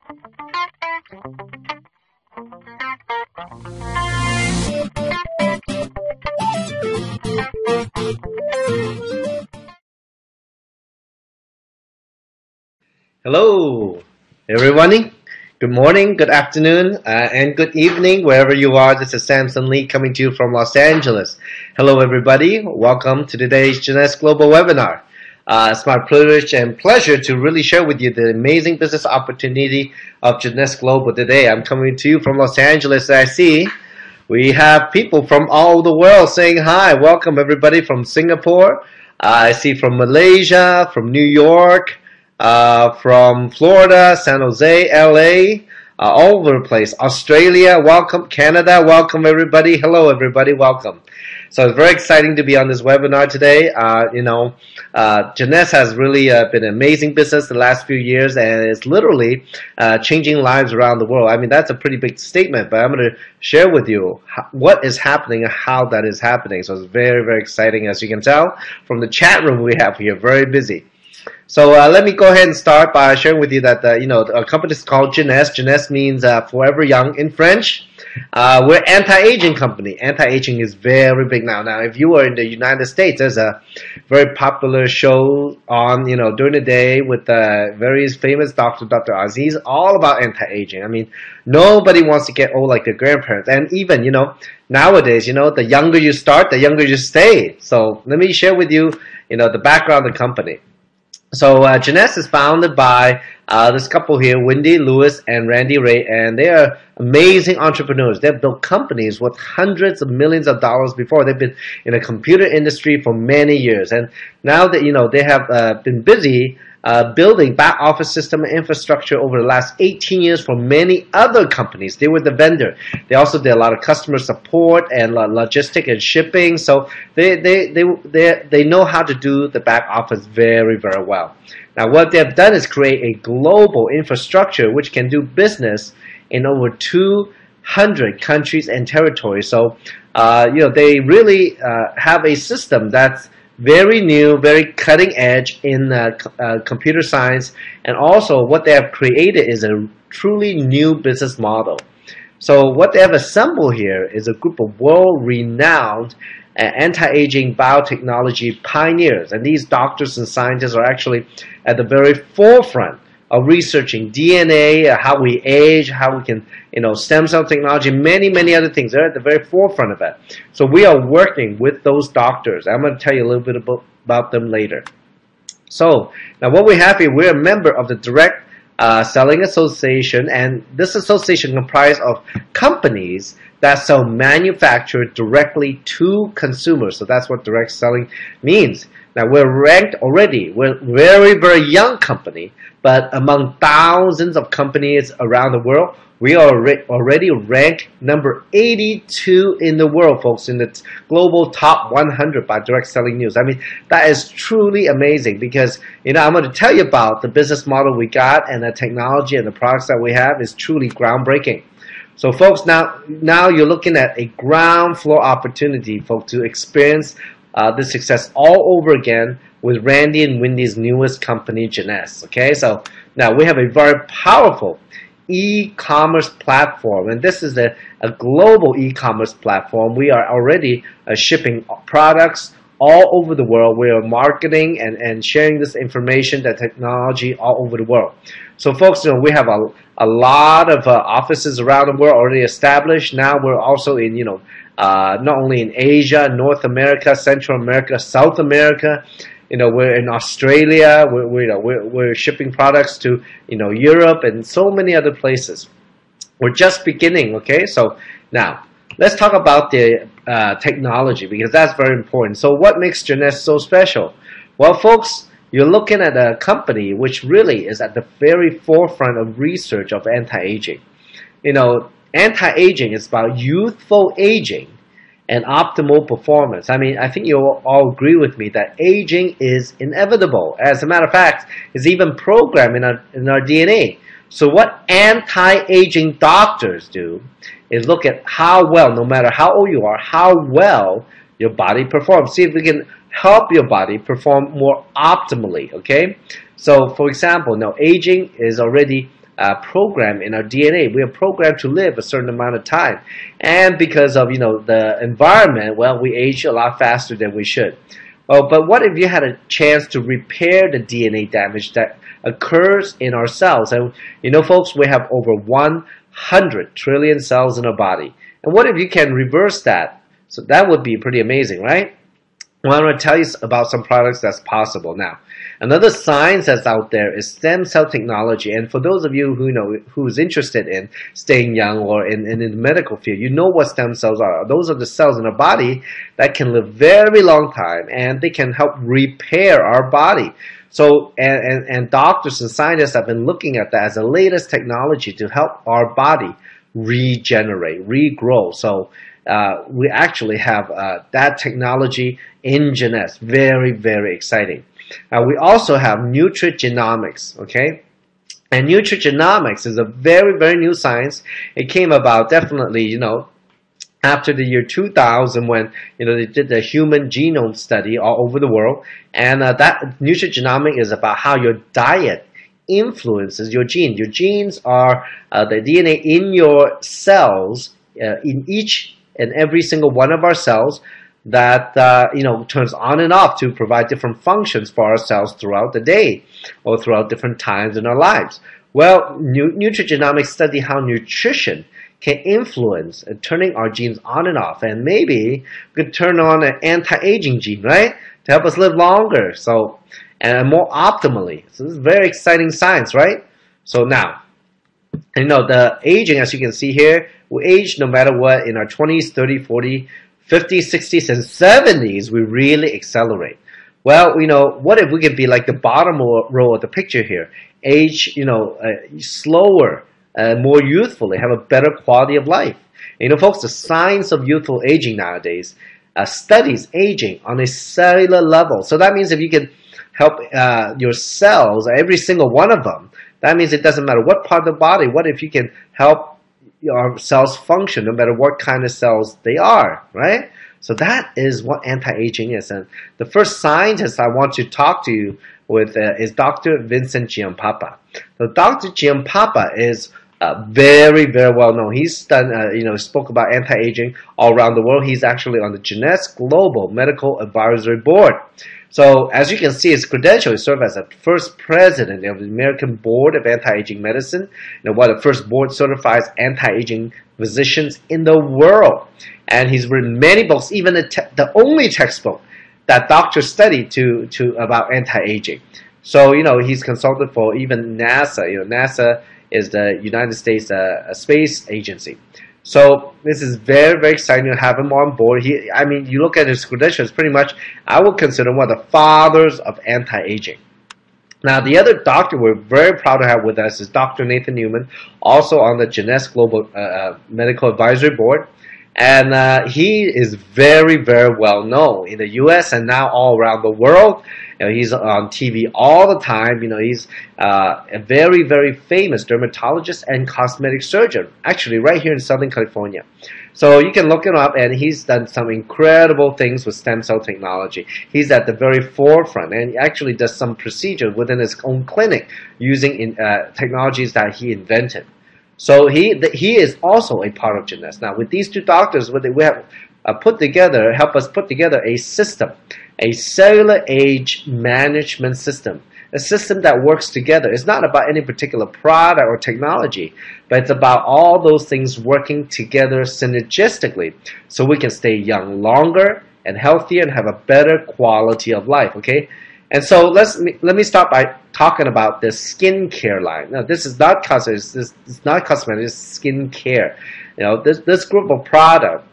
Hello, everyone. Good morning, good afternoon, and good evening, wherever you are. This is Samson Lee coming to you from Los Angeles. Hello, everybody. Welcome to today's Jeunesse Global webinar. It's my privilege and pleasure to really share with you the amazing business opportunity of Jeunesse Global today. I'm coming to you from Los Angeles. I see we have people from all the world saying hi. Welcome, everybody from Singapore. I see from Malaysia, from New York, from Florida, San Jose, LA, all over the place. Australia, welcome. Canada, welcome everybody. Hello everybody, welcome. So it's very exciting to be on this webinar today. Jeunesse has really been an amazing business the last few years, and it's literally changing lives around the world. I mean, that's a pretty big statement, but I'm going to share with you what is happening and how that is happening. So it's very, very exciting, as you can tell from the chat room we have here, very busy. So let me go ahead and start by sharing with you that our company is called Jeunesse. Jeunesse means forever young in French. We're anti-aging company. Anti-aging is very big now. Now, if you are in the United States, there's a very popular show on during the day with very famous doctor, Dr. Aziz, all about anti-aging. I mean, nobody wants to get old like their grandparents, and even nowadays, the younger you start, the younger you stay. So let me share with you, the background of the company. So Jeunesse is founded by this couple here, Wendy Lewis and Randy Ray, and they are amazing entrepreneurs. They've built companies worth hundreds of millions of dollars before. They've been in the computer industry for many years, and now that they have been busy building back office system and infrastructure over the last 18 years for many other companies. They were the vendor. They also did a lot of customer support and logistic and shipping. So they know how to do the back office very, very well. Now what they've done is create a global infrastructure which can do business in over 200 countries and territories. So they really have a system that's very new, very cutting edge in computer science, and also what they have created is a truly new business model. So what they have assembled here is a group of world-renowned anti-aging biotechnology pioneers, and these doctors and scientists are actually at the very forefront of researching DNA, how we age, how we can, stem cell technology, many other things. They're at the very forefront of it. So we are working with those doctors. I'm going to tell you a little bit about them later. So now what we have here, we're a member of the Direct Selling Association, and this association comprises of companies that sell manufactured directly to consumers. So that's what direct selling means. Now we're ranked already. We're a very, very young company, but among thousands of companies around the world, we are already ranked number 82 in the world, folks, in the global top 100 by Direct Selling News. I mean, that is truly amazing because, I'm going to tell you about the business model we got, and the technology and the products that we have is truly groundbreaking. So, folks, now you're looking at a ground floor opportunity, folks, to experience this success all over again with Randy and Wendy's newest company, Jeunesse. Okay, so now we have a very powerful e-commerce platform, and this is a global e-commerce platform. We are already shipping products all over the world. We are marketing and sharing this information, that technology all over the world. So folks, we have a lot of offices around the world already established. Now we're also in, not only in Asia, North America, Central America, South America. We're in Australia. We're shipping products to Europe and so many other places. We're just beginning. Okay, so now let's talk about the technology, because that's very important. So what makes Jeunesse so special? Well, folks, you're looking at a company which really is at the very forefront of research of anti-aging. Anti-aging is about youthful aging and optimal performance. I mean, I think you'll all agree with me that aging is inevitable. As a matter of fact, it's even programmed in our DNA. So what anti-aging doctors do is look at how well, no matter how old you are, how well your body performs. See if we can help your body perform more optimally, okay? So, for example, now aging is already program in our DNA. We are programmed to live a certain amount of time, and because of the environment, well, we age a lot faster than we should. Oh, but what if you had a chance to repair the DNA damage that occurs in our cells? And folks, we have over 100 trillion cells in our body. And what if you can reverse that? So that would be pretty amazing, right? Well, I want to tell you about some products that's possible now. Another science that's out there is stem cell technology. And for those of you who's interested in staying young or in the medical field, you know what stem cells are. Those are the cells in our body that can live very long time, and they can help repair our body. So, and doctors and scientists have been looking at that as the latest technology to help our body regenerate, regrow. So we actually have that technology in Jeunesse. Very, very exciting. We also have nutrigenomics, okay? And nutrigenomics is a very, very new science. It came about definitely, after the year 2000 when, they did the human genome study all over the world. And that nutrigenomics is about how your diet influences your genes. Your genes are the DNA in your cells, in each and every single one of our cells, that turns on and off to provide different functions for our cells throughout the day or throughout different times in our lives. Well, nutrigenomics study how nutrition can influence turning our genes on and off, and maybe we could turn on an anti-aging gene, right, to help us live longer, and more optimally. So this is very exciting science, right? So now, the aging, as you can see here, we age no matter what in our 20s, 30s, 40s, 50s, 60s, and 70s, we really accelerate. Well, what if we could be like the bottom row of the picture here? Age, slower, more youthfully, have a better quality of life. And, folks, the science of youthful aging nowadays studies aging on a cellular level. So that means if you can help your cells, every single one of them, that means it doesn't matter what part of the body. What if you can help our cells function no matter what kind of cells they are, right? So that is what anti-aging is. And the first scientist I want to talk to you with is Dr. Vincent Giampapa. So Dr. Giampapa is very, very well known. He's done, spoke about anti-aging all around the world. He's actually on the Jeunesse Global Medical Advisory Board. So as you can see, his credentials serve as the first president of the American Board of Anti-Aging Medicine, one of the first board certifies anti-aging physicians in the world. And he's written many books, even the only textbook that doctors study about anti-aging. So, he's consulted for even NASA. NASA is the United States Space Agency. So this is very, very exciting to have him on board. You look at his credentials, pretty much, I would consider him one of the fathers of anti-aging. Now, the other doctor we're very proud to have with us is Dr. Nathan Newman, also on the Jeunesse Global Medical Advisory Board. And he is very, very well known in the U.S. and now all around the world. He's on TV all the time. He's a very, very famous dermatologist and cosmetic surgeon, actually right here in Southern California. So you can look him up, and he's done some incredible things with stem cell technology. He's at the very forefront, and he actually does some procedures within his own clinic using technologies that he invented. So he is also a part of Jeunesse. Now, with these two doctors, what we have help us put together a system, a cellular age management system, a system that works together. It's not about any particular product or technology, but it's about all those things working together synergistically so we can stay young longer and healthier and have a better quality of life, okay? And so let me start by talking about the skincare line. Now, this is not cosmetic. It's not cosmetic. It's skincare. This group of product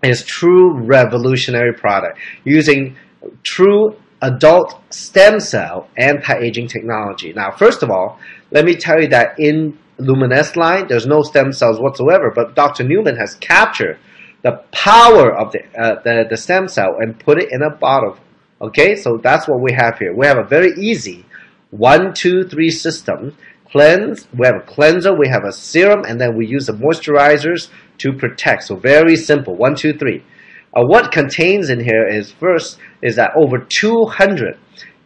is true revolutionary product using true adult stem cell anti-aging technology. Now, first of all, let me tell you that in Luminesce line, there's no stem cells whatsoever. But Dr. Newman has captured the power of the stem cell and put it in a bottle. Okay, so that's what we have here. We have a very easy 1, 2, 3 system. Cleanse, we have a cleanser, we have a serum, and then we use the moisturizers to protect. So very simple, 1, 2, 3. What contains in here is first is that over 200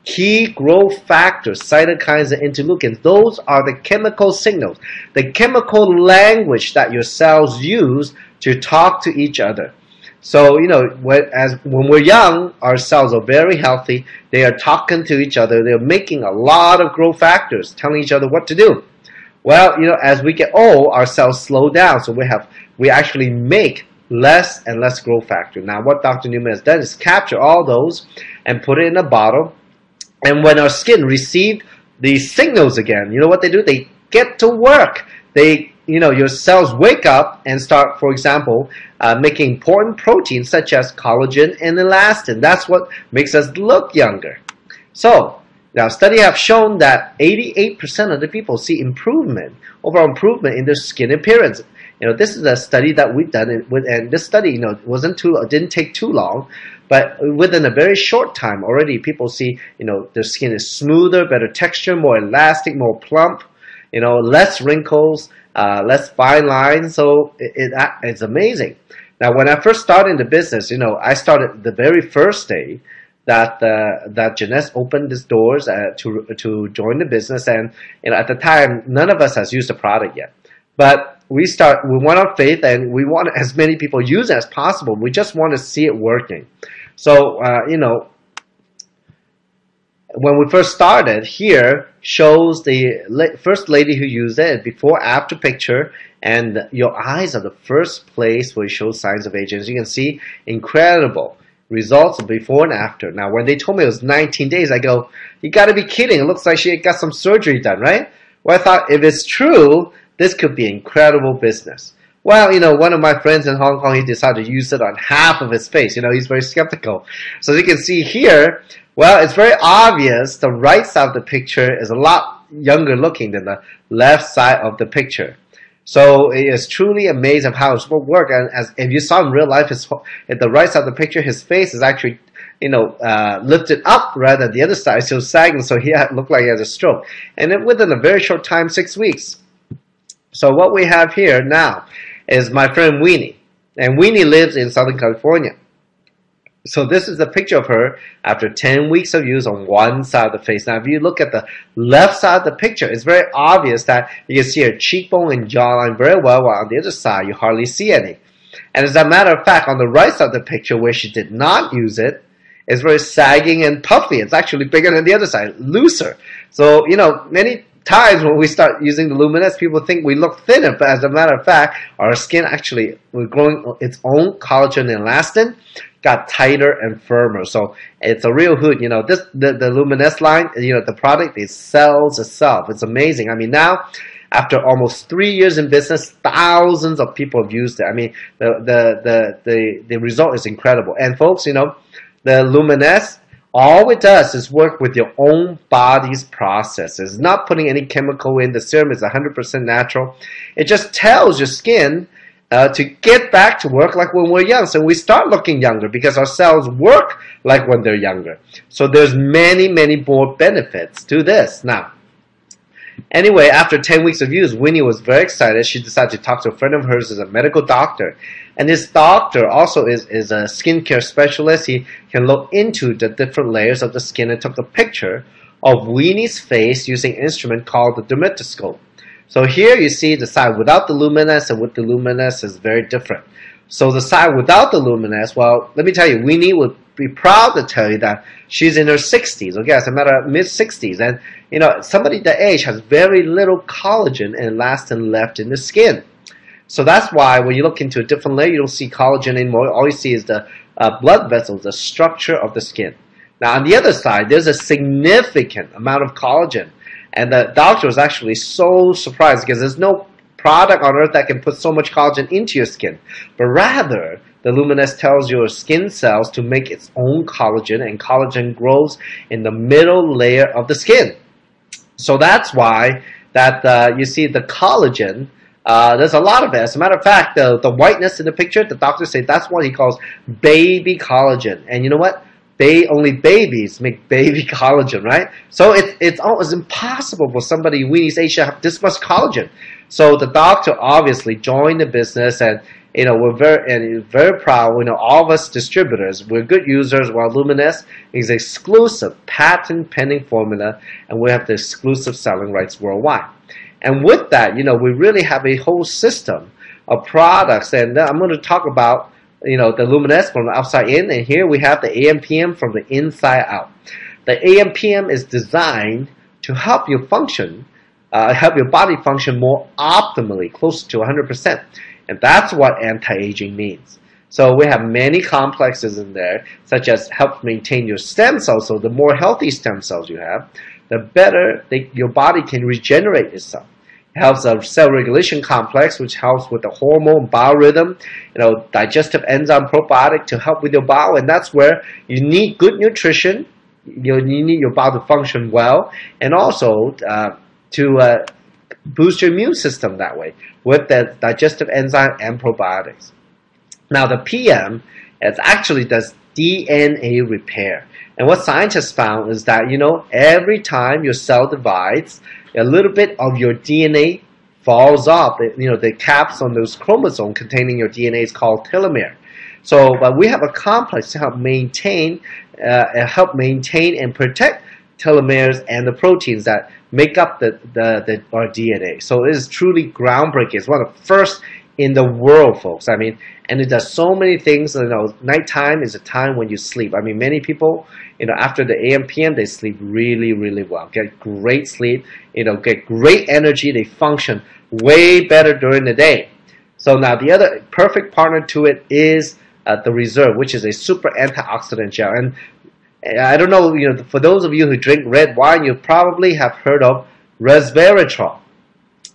key growth factors, cytokines and interleukins. Those are the chemical signals, the chemical language that your cells use to talk to each other. So, when we're young, our cells are very healthy. They are talking to each other. They're making a lot of growth factors, telling each other what to do. Well, as we get old, our cells slow down. So we actually make less and less growth factor. Now, what Dr. Newman has done is capture all those and put it in a bottle. And when our skin received these signals again, you know what they do? They get to work. Your cells wake up and start, for example, making important proteins such as collagen and elastin. That's what makes us look younger. So, now studies have shown that 88% of the people see overall improvement in their skin appearance. This is a study that we've done, and this study, didn't take too long, but within a very short time, already people see, their skin is smoother, better texture, more elastic, more plump, less wrinkles, less fine lines. So it's amazing. Now, when I first started in the business, I started the very first day that Jeunesse opened its doors to join the business, and at the time, none of us has used the product yet. But we went on faith, and we want as many people use it as possible. We just want to see it working. So, when we first started, here shows the first lady who used it, before after picture, and your eyes are the first place where it shows signs of aging. As you can see, incredible results before and after. Now, when they told me it was 19 days, I go, you got to be kidding. It looks like she got some surgery done, right? Well, I thought, if it's true, this could be incredible business. Well, one of my friends in Hong Kong, he decided to use it on half of his face. He's very skeptical. So as you can see here, well, it's very obvious the right side of the picture is a lot younger looking than the left side of the picture. So it is truly amazing how it will work. And if you saw in real life, at the right side of the picture, his face is actually, lifted up rather than the other side, so sagging. So he looked like he has a stroke. And then within a very short time, 6 weeks. So what we have here now is my friend Weenie. And Weenie lives in Southern California. So this is a picture of her after 10 weeks of use on one side of the face. Now, if you look at the left side of the picture, it's very obvious that you can see her cheekbone and jawline very well, while on the other side, you hardly see any. And as a matter of fact, on the right side of the picture, where she did not use it, it's very sagging and puffy. It's actually bigger than the other side, looser. So, many times when we start using the Luminance, people think we look thinner, but as a matter of fact, our skin actually, we're growing its own collagen and elastin, got tighter and firmer. So it's a real hoot. The Luminance line, the product, it sells itself. It's amazing. I mean, now, after almost 3 years in business, thousands of people have used it. I mean, the result is incredible. And folks, the Luminance, all it does is work with your own body's processes. Not putting any chemical in. The serum is 100% natural. It just tells your skin to get back to work like when we're young. So we start looking younger because our cells work like when they're younger. So there's many, many more benefits to this. Now, anyway, after 10 weeks of use, Winnie was very excited. She decided to talk to a friend of hers who's a medical doctor. And this doctor also is a skincare specialist. He can look into the different layers of the skin and took a picture of Winnie's face using an instrument called the dermatoscope. So here you see the side without the Luminance and with the Luminance is very different. So the side without the Luminance, well, let me tell you, Winnie would be proud to tell you that she's in her 60s, okay, as a matter of mid-60s. And, somebody that age has very little collagen and elastin left in the skin. So that's why when you look into a different layer, you don't see collagen anymore. All you see is the blood vessels, the structure of the skin. Now, on the other side, there's a significant amount of collagen. And the doctor was actually so surprised because there's no product on earth that can put so much collagen into your skin. But rather, the Luminance tells your skin cells to make its own collagen, and collagen grows in the middle layer of the skin. So that's why that you see the collagen, there's a lot of it. As a matter of fact, the whiteness in the picture, the doctor says that's what he calls baby collagen. And you know what? Only babies make baby collagen, right? So it's almost impossible for somebody Winnie's age to have this much collagen. So the doctor obviously joined the business, and we're very proud. All of us distributors, we're good users. While Luminous is exclusive patent pending formula, and we have the exclusive selling rights worldwide. And with that, we really have a whole system of products. And I'm going to talk about the Luminous from the outside in, and here we have the AMPM from the inside out. The AMPM is designed to help you function, help your body function more optimally, close to 100%. And that's what anti-aging means. So we have many complexes in there, such as help maintain your stem cells. So the more healthy stem cells you have, the better your body can regenerate itself. It helps a cell regulation complex, which helps with the hormone biorhythm, digestive enzyme probiotic to help with your bowel. And that's where you need good nutrition. You need your bowel to function well, and also to boost your immune system that way with the digestive enzyme and probiotics. Now the PM actually does DNA repair. And what scientists found is that, every time your cell divides, a little bit of your DNA falls off. The caps on those chromosomes containing your DNA is called telomere. So, but we have a complex to help maintain and protect telomeres and the proteins that make up our DNA. So it is truly groundbreaking. It's one of the first in the world, folks. And it does so many things. Nighttime is a time when you sleep. Many people, after the AM PM, they sleep really, really well. Get great sleep. Get great energy. They function way better during the day. So now the other perfect partner to it is the Reserve, which is a super antioxidant gel. And I don't know, for those of you who drink red wine, you probably have heard of resveratrol.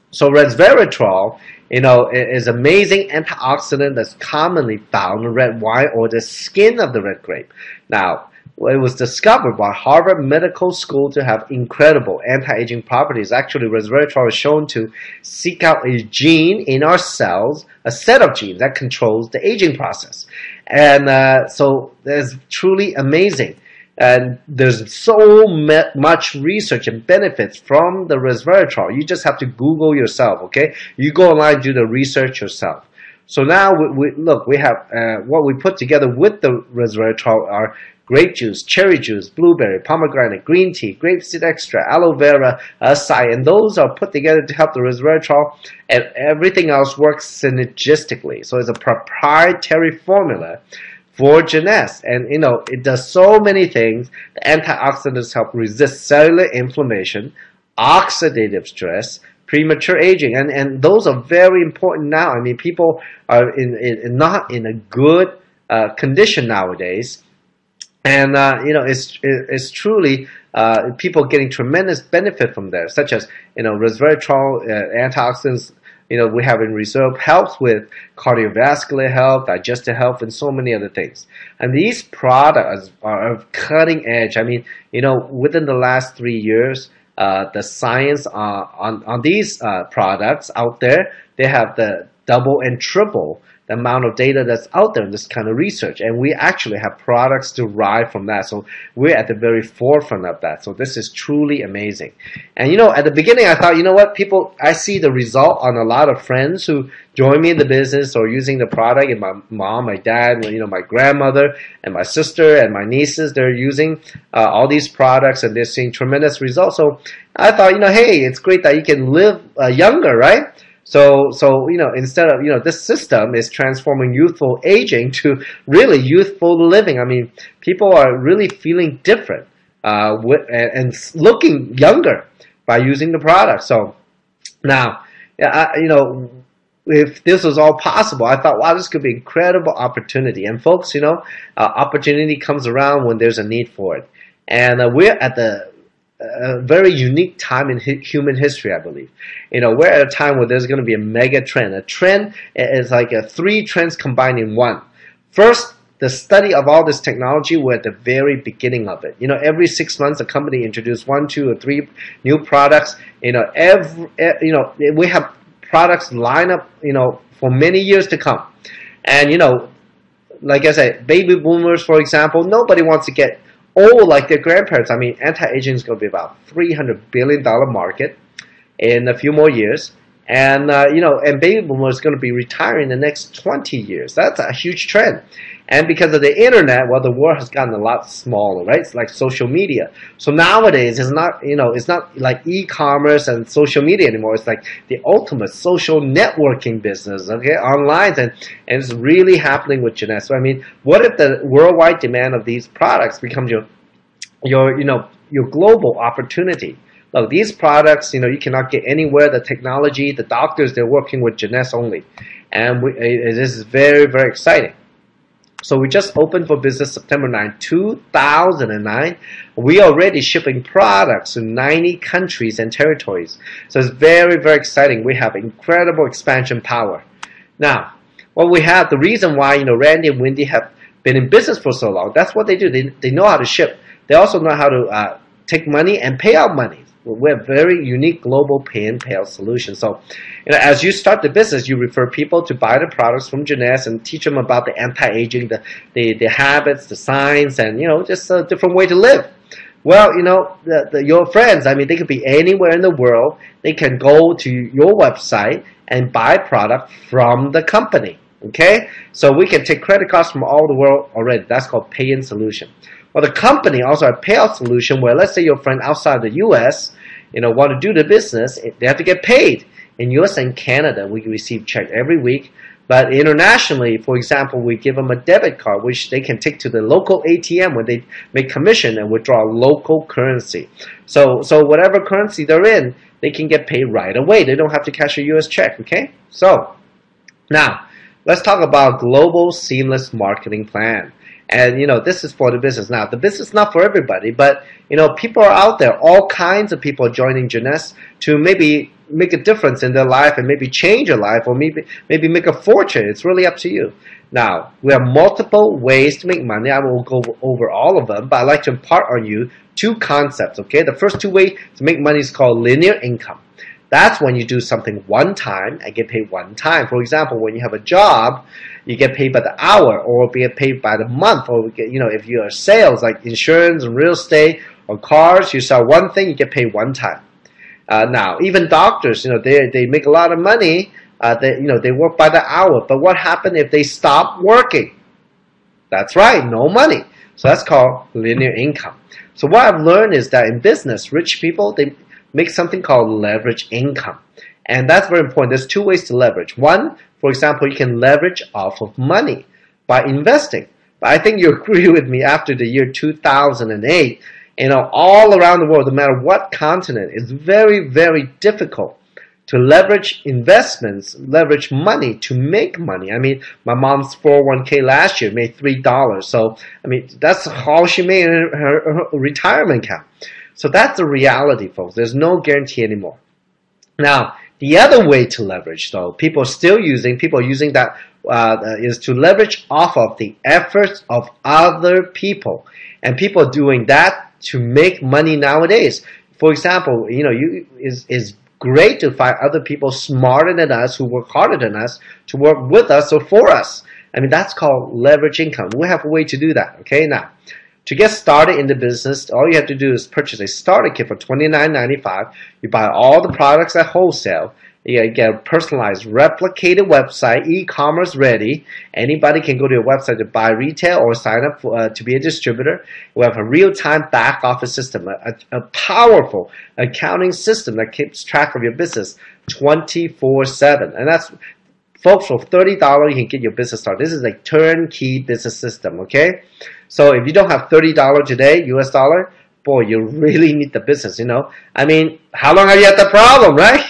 So resveratrol, is amazing antioxidant that's commonly found in red wine or the skin of the red grape. Now, it was discovered by Harvard Medical School to have incredible anti-aging properties. Actually, resveratrol is shown to seek out a gene in our cells, a set of genes that controls the aging process. And so that's truly amazing. And there's so much research and benefits from the resveratrol. You just have to Google yourself, okay? You go online, do the research yourself. So now, we have what we put together with the resveratrol are grape juice, cherry juice, blueberry, pomegranate, green tea, grapeseed extract, aloe vera, acai, and those are put together to help the resveratrol, and everything else works synergistically. So it's a proprietary formula for Jeunesse, and it does so many things. The antioxidants help resist cellular inflammation, oxidative stress, premature aging, and those are very important now. People are not in a good condition nowadays, and it's truly people getting tremendous benefit from there, such as resveratrol, antioxidants. We have in Reserve helps with cardiovascular health, digestive health, and so many other things. And these products are cutting edge. Within the last 3 years, the science on these products out there, they have the double and triple the amount of data that's out there in this kind of research, and we actually have products derived from that. So we're at the very forefront of that. So this is truly amazing. And at the beginning I thought, I see the result on a lot of friends who join me in the business or using the product, and my mom, my dad, my grandmother, and my sister, and my nieces, they're using all these products, and they're seeing tremendous results. So I thought, hey, it's great that you can live younger, right? So instead of, this system is transforming youthful aging to really youthful living. People are really feeling different and looking younger by using the product. So now, if this was all possible, I thought, wow, this could be an incredible opportunity. And folks, opportunity comes around when there's a need for it. And we're at a very unique time in human history, I believe. We're at a time where there's going to be a mega trend. A trend is like 3 trends combined in one. First, the study of all this technology, we're at the very beginning of it. Every 6 months, a company introduces 1, 2, or 3 new products. We have products lined up, for many years to come. And, like I said, baby boomers, for example, nobody wants to get old like their grandparents. Anti-aging is going to be about $300 billion market in a few more years. And and baby boomers are going to be retiring in the next 20 years. That's a huge trend. And because of the internet, well, the world has gotten a lot smaller, right? It's like social media. So nowadays, it's not, it's not like e-commerce and social media anymore. It's like the ultimate social networking business, okay, online, and it's really happening with Jeunesse. So, I mean, what if the worldwide demand of these products becomes your global opportunity? Look, these products, you cannot get anywhere. The technology, the doctors, they're working with Jeunesse only, and this is very, very exciting. So we just opened for business September 9, 2009. We are already shipping products to 90 countries and territories. So it's very, very exciting. We have incredible expansion power. Now, what we have, the reason why Randy and Wendy have been in business for so long, that's what they do. They know how to ship. They also know how to take money and pay out money. We have very unique global pay and payout solution. So, as you start the business, you refer people to buy the products from Jeunesse and teach them about the anti-aging, the habits, the science, and just a different way to live. Well, your friends, I mean, they could be anywhere in the world. They can go to your website and buy product from the company. Okay, so we can take credit cards from all the world already. That's called pay-in solution. Well, the company also have a payout solution where, let's say your friend outside the U.S., want to do the business, they have to get paid. In U.S. and Canada, we receive check every week. But internationally, for example, we give them a debit card, which they can take to the local ATM when they make commission and withdraw local currency. So whatever currency they're in, they can get paid right away. They don't have to cash a U.S. check, okay? So, now, let's talk about global seamless marketing plan. And this is for the business. Now, the business is not for everybody, but people are out there. All kinds of people are joining Jeunesse to maybe make a difference in their life and maybe change your life, or maybe make a fortune. It's really up to you. Now, we have multiple ways to make money. I won't go over all of them, but I'd like to impart on you two concepts. Okay, the first two ways to make money is called linear income. That's when you do something one time and get paid one time. For example, when you have a job, you get paid by the hour, or get paid by the month, or if you're sales like insurance and real estate or cars, you sell one thing, you get paid one time. Now, even doctors, they make a lot of money. They work by the hour. But what happens if they stop working? That's right, no money. So that's called linear income. So what I've learned is that in business, rich people, they make something called leverage income. And that's very important. There's two ways to leverage. One, for example, you can leverage off of money by investing. But I think you agree with me, after the year 2008, all around the world, no matter what continent, it's very, very difficult to leverage investments, leverage money to make money. I mean, my mom's 401k last year made $3. So, I mean, that's all she made in her retirement account. So that's the reality, folks. There's no guarantee anymore. Now, the other way to leverage, though, people are using that is to leverage off of the efforts of other people. And people are doing that to make money nowadays. For example, it's great to find other people smarter than us, who work harder than us, to work with us or for us. I mean, that's called leverage income. We have a way to do that. Okay, now, to get started in the business, all you have to do is purchase a starter kit for $29.95. You buy all the products at wholesale. You get a personalized, replicated website, e-commerce ready. Anybody can go to your website to buy retail or sign up to be a distributor. We have a real-time back office system, a powerful accounting system that keeps track of your business 24/7. And that's, folks, for $30, you can get your business started. This is a turnkey business system, okay? So if you don't have $30 today, US dollar, boy, you really need the business, I mean, how long have you had the problem, right?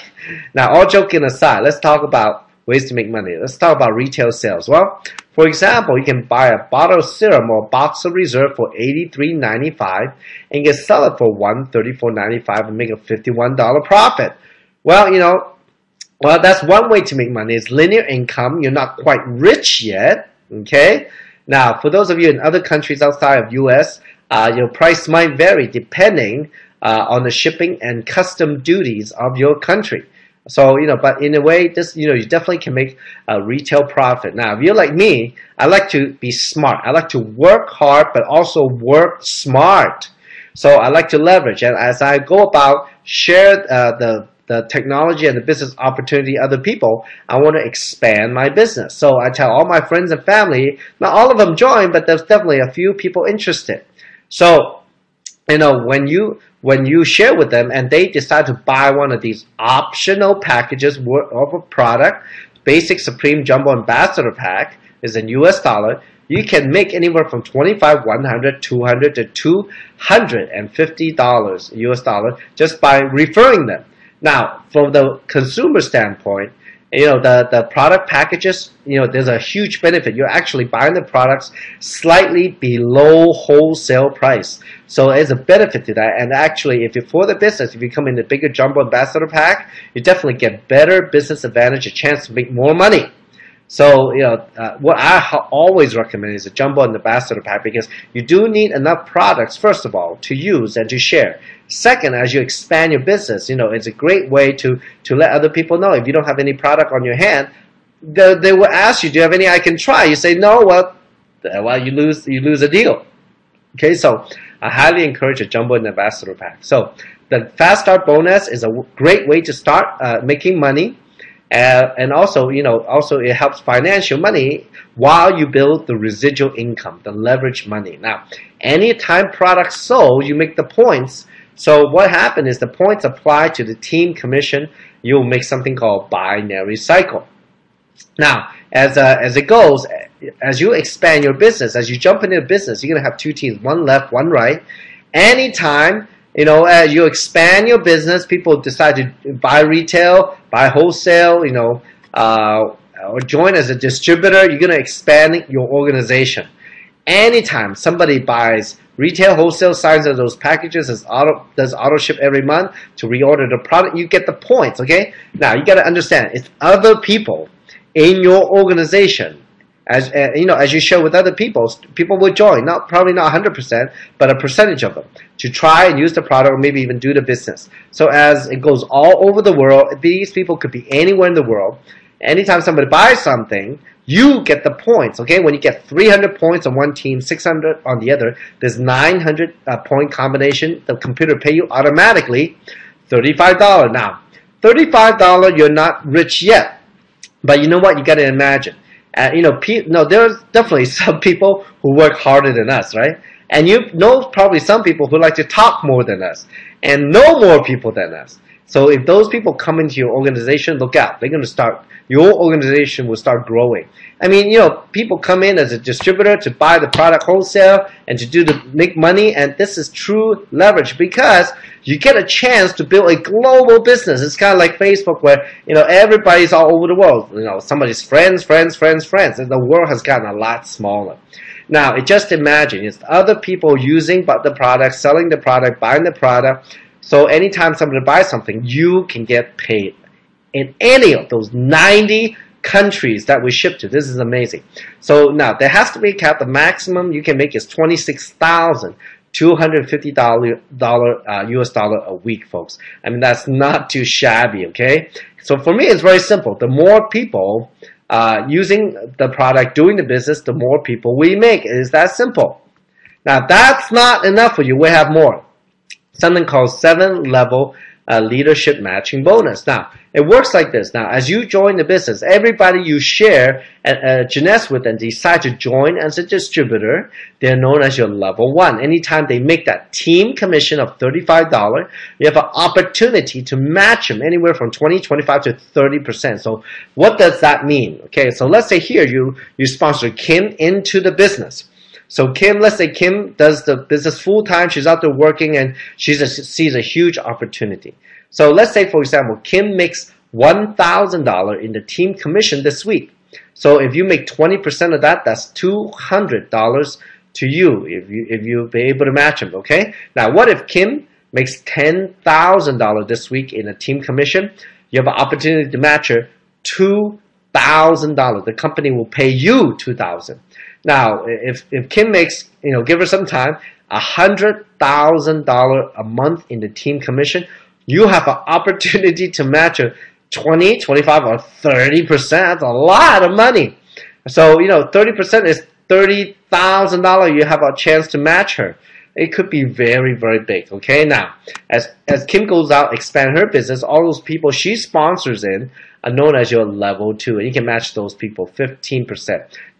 Now, all joking aside, let's talk about ways to make money. Let's talk about retail sales. Well, for example, you can buy a bottle of serum or a box of Reserve for $83.95 and you can sell it for $134.95 and make a $51 profit. Well, well, that's one way to make money. It's linear income. You're not quite rich yet, okay? Now, for those of you in other countries outside of U.S., your price might vary depending on the shipping and custom duties of your country. So, but in a way, this, you definitely can make a retail profit. Now, if you're like me, I like to be smart. I like to work hard, but also work smart. So I like to leverage. And as I go about, share the the technology and the business opportunity other people, I want to expand my business. So I tell all my friends and family, not all of them join, but there's definitely a few people interested. So, when you share with them and they decide to buy one of these optional packages of a product, Basic Supreme Jumbo Ambassador Pack is in US dollar, you can make anywhere from $25, $100, $200 to $250 US dollar just by referring them. Now, from the consumer standpoint, the product packages, there's a huge benefit. You're actually buying the products slightly below wholesale price. So there's a benefit to that. And actually, if you're for the business, if you come in the bigger Jumbo Ambassador Pack, you definitely get better business advantage, a chance to make more money. So, what I always recommend is a Jumbo Ambassador Pack, because you do need enough products, first of all, to use and to share. Second, as you expand your business, it's a great way to let other people know. If you don't have any product on your hand, they will ask you, do you have any I can try? You say no, well, you lose a deal. Okay, so I highly encourage a Jumbo Ambassador Pack. So the Fast Start bonus is a great way to start making money. And also, it helps financial money while you build the residual income, the leverage money. Now, anytime products sold, you make the points. So what happened is the points apply to the team commission. You'll make something called binary cycle. Now, as it goes, as you expand your business, as you jump into a business, you're gonna have two teams, one left, one right. Anytime as you expand your business, people decide to buy retail, buy wholesale, or join as a distributor, you're going to expand your organization. Anytime somebody buys retail, wholesale, signs of those packages, does auto ship every month to reorder the product, you get the points, okay? Now, you got to understand, it's other people in your organization. As you share with other people will join, probably not 100%, but a percentage of them, to try and use the product or maybe even do the business. So as it goes all over the world, these people could be anywhere in the world. Anytime somebody buys something, you get the points, okay? When you get 300 points on one team, 600 on the other, there's 900 point combination. The computer pay you automatically $35. Now, $35, you're not rich yet, but you know what? You got to imagine. There's definitely some people who work harder than us, right? And probably some people who like to talk more than us and know more people than us. So if those people come into your organization, look out. Your organization will start growing. I mean, people come in as a distributor to buy the product wholesale and to make money, and this is true leverage because you get a chance to build a global business. It's kind of like Facebook where, everybody's all over the world. Somebody's friends, and the world has gotten a lot smaller. Now, just imagine, it's other people using the product, selling the product, buying the product. So anytime somebody buys something, you can get paid in any of those 90 countries that we ship to. This is amazing. So now there has to be a cap. The maximum you can make is $26,250 US dollar a week, folks. I mean, that's not too shabby, okay? So for me, it's very simple. The more people using the product, doing the business, the more people we make. It is that simple. Now, that's not enough for you. We have more. Something called 7-level leadership matching bonus. Now, it works like this. Now, as you join the business, everybody you share Jeunesse with and decide to join as a distributor, they're known as your level 1. Anytime they make that team commission of $35, you have an opportunity to match them anywhere from 20, 25 to 30%. So what does that mean? Okay, so let's say here you sponsor Kim into the business. So let's say Kim does the business full-time. She's out there working and she sees a huge opportunity. So let's say, for example, Kim makes $1,000 in the team commission this week. So if you make 20% of that, that's $200 to you if you be able to match them, okay? Now, what if Kim makes $10,000 this week in a team commission? You have an opportunity to match her $2,000. The company will pay you $2,000. Now, if Kim makes, give her some time, $100,000 a month in the team commission, you have an opportunity to match her 20, 25, or 30%. That's a lot of money. So, 30% is $30,000. You have a chance to match her. it could be very, very big. Okay, now as Kim goes out, expand her business, all those people she sponsors in are known as your level 2, and you can match those people 15%.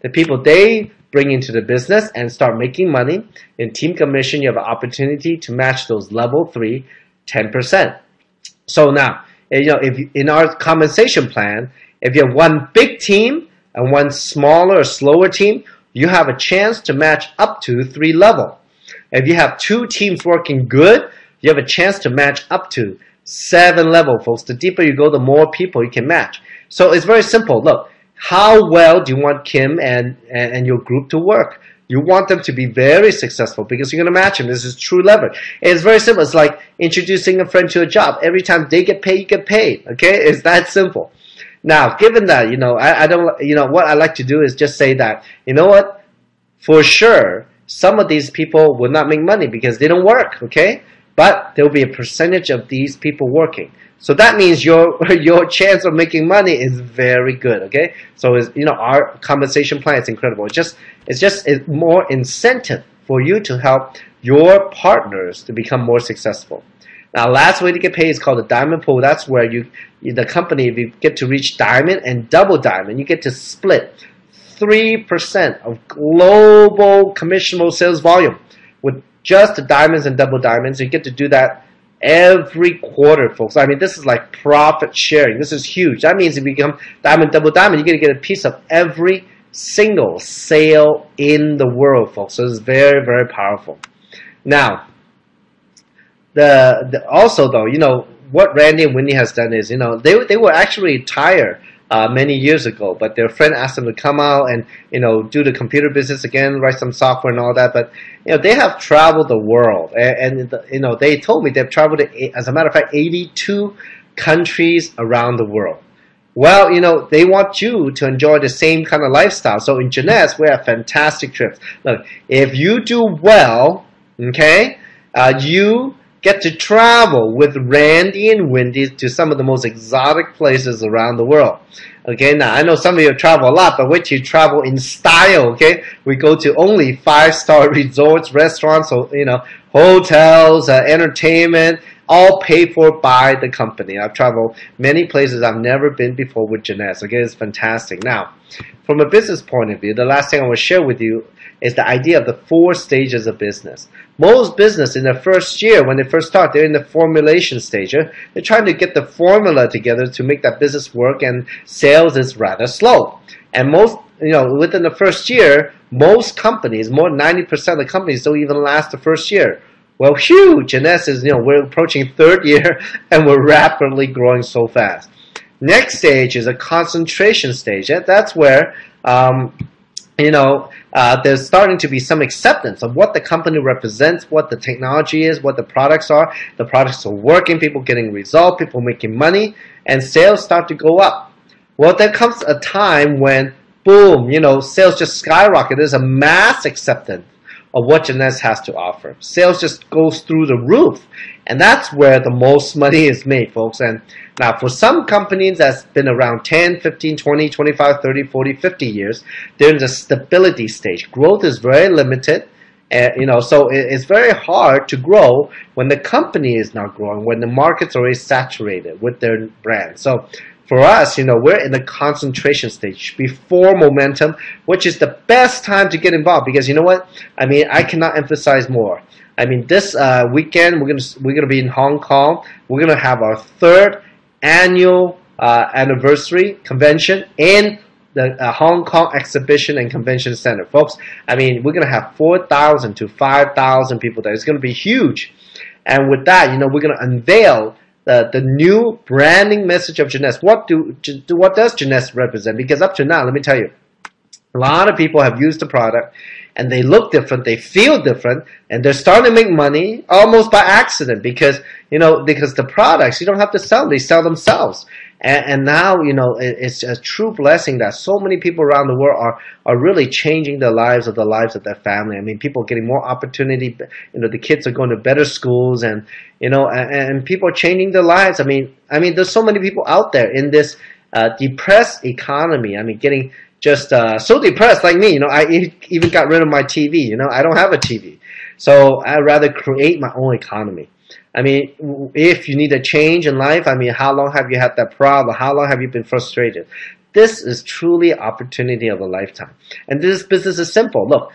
The people they bring into the business and start making money in team commission, you have an opportunity to match those level 3 10%. So now, if in our compensation plan, if you have one big team and one smaller or slower team, you have a chance to match up to 3 level. If you have 2 teams working good, you have a chance to match up to 7 level, folks. The deeper you go, the more people you can match. So it's very simple. Look, how well do you want Kim and your group to work? You want them to be very successful because you're going to match them. This is true leverage. It's very simple. It's like introducing a friend to a job. Every time they get paid, you get paid. Okay? It's that simple. Now, given that, I don't, what I like to do is just say that, you know what? For sure, some of these people will not make money because they don't work. Okay? But there will be a percentage of these people working. So that means your chance of making money is very good, okay? So our compensation plan is incredible. It's just more incentive for you to help your partners to become more successful. Now, last way to get paid is called the diamond pool. That's where the company, if you get to reach diamond and double diamond, you get to split 3% of global commissionable sales volume with just the diamonds and double diamonds. You get to do that every quarter, folks. I mean, this is like profit sharing. This is huge. That means if you become diamond, double diamond, you're going to get a piece of every single sale in the world, folks. So it's very, very powerful. Now, also though, what Randy and Wendy has done is, they were actually retired many years ago, but their friend asked them to come out and do the computer business again, write some software and all that. But they have traveled the world, and they told me they've traveled to, as a matter of fact, 82 countries around the world. Well, they want you to enjoy the same kind of lifestyle. So in Jeunesse, we have fantastic trips. Look, if you do well, okay, you get to travel with Randy and Wendy to some of the most exotic places around the world. Okay, now I know some of you travel a lot, but wait till you travel in style, okay? We go to only 5-star resorts, restaurants, so, hotels, entertainment, all paid for by the company. I've traveled many places I've never been before with Jeunesse. Okay, it's fantastic. Now, from a business point of view, the last thing I want to share with you is the idea of the 4 stages of business. Most business in the first year, when they first start, they're in the formulation stage. They're trying to get the formula together to make that business work, and sales is rather slow. And most, within the first year, most companies, more than 90% of the companies don't even last the first year. Well, huge. Jeunesse is, we're approaching 3rd year, and we're rapidly growing so fast. Next stage is a concentration stage. That's where, there's starting to be some acceptance of what the company represents, what the technology is, what the products are. The products are working, people getting results, people making money, and sales start to go up. Well, there comes a time when, boom, sales just skyrocket. There's a mass acceptance of what Jeunesse has to offer. Sales just goes through the roof. And that's where the most money is made, folks. And now, for some companies that's been around 10, 15, 20, 25, 30, 40, 50 years, they're in the stability stage. Growth is very limited. So it's very hard to grow when the company is not growing, when the market's already saturated with their brand. So for us, we're in the concentration stage before momentum, which is the best time to get involved because you know what? I mean, I cannot emphasize more. I mean, this weekend we're gonna be in Hong Kong. We're gonna have our 3rd annual anniversary convention in the Hong Kong Exhibition and Convention Center, folks. I mean, we're gonna have 4,000 to 5,000 people there. It's gonna be huge, and with that, we're gonna unveil the new branding message of Jeunesse. What does Jeunesse represent? Because up to now, let me tell you, a lot of people have used the product and they look different, they feel different, and they're starting to make money almost by accident because the products, you don't have to sell them, they sell themselves. And now, it's a true blessing that so many people around the world are really changing the lives of their family. I mean, people are getting more opportunity. The kids are going to better schools, and and people are changing their lives. I mean, there's so many people out there in this depressed economy. I mean, getting just so depressed like me. I even got rid of my TV. I don't have a TV. So I'd rather create my own economy. I mean, if you need a change in life, I mean, how long have you had that problem? How long have you been frustrated? This is truly an opportunity of a lifetime. And this business is simple. Look,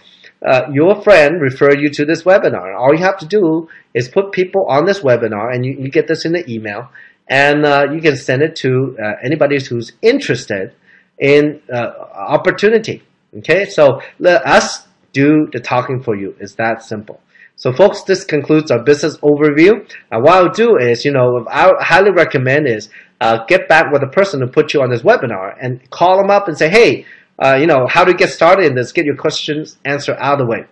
your friend referred you to this webinar. All you have to do is put people on this webinar, and you get this in the email, and you can send it to anybody who's interested in opportunity. Okay, so let us do the talking for you. It's that simple. So folks, this concludes our business overview. What I'll do is, I highly recommend is get back with the person who put you on this webinar and call them up and say, hey, how to get started in this, get your questions answered out of the way.